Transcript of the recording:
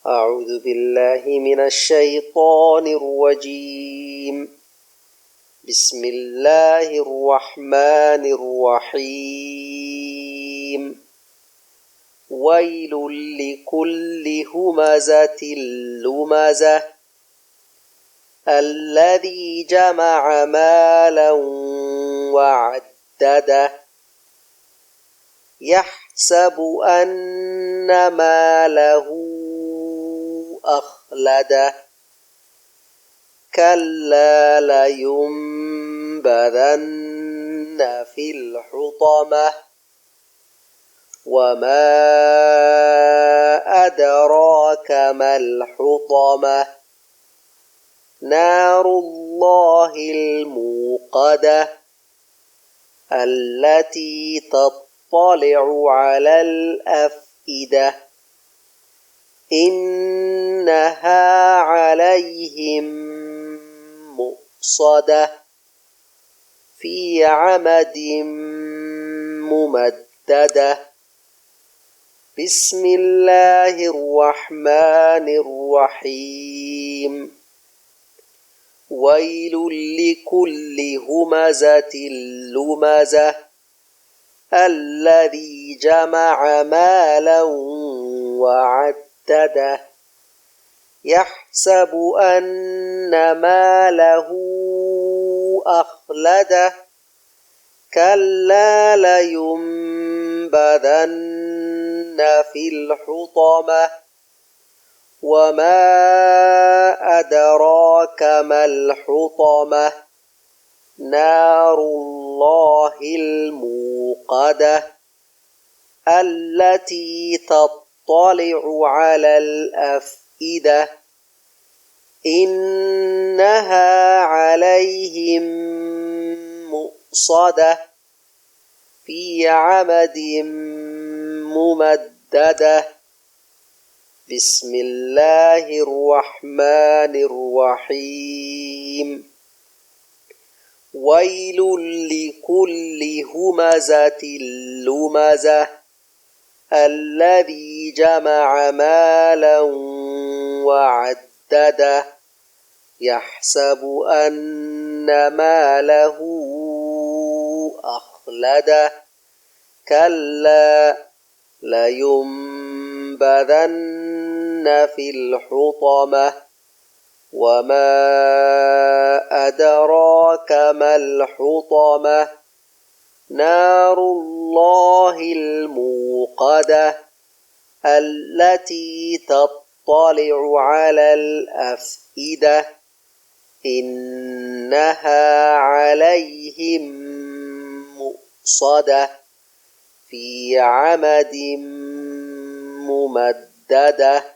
أعوذ بالله من الشيطان الرجيم. بسم الله الرحمن الرحيم. ويل لكل همزة لمزة الذي جمع مالا وعدده يحسب أن ماله أخلده كلا لينبذن في الحطمة وما أدراك ما الحطمة نار الله الموقدة التي تطلع على الأفئدة إنها عليهم مؤصدة في عمد ممددة بسم الله الرحمن الرحيم. ويل لكل همزة لمزة الذي جمع مالا وعدده يحسب أن ماله أخلده كلا لينبذن في الحطمة وما أدراك ما الحطمة نار الله الموقدة التي تطلع على الأفئدة إنها عليهم مؤصدة في عمد ممددة بسم الله الرحمن الرحيم. ويل لكل همزة لمزة الذي جمع مالا وعدده يحسب أن ماله أخلده كلا لينبذن في الحطمة وما أدراك ما الحطمة نار الله الموقدة التي تطلع على الأفئدة إنها عليهم مؤصدة في عمد ممددة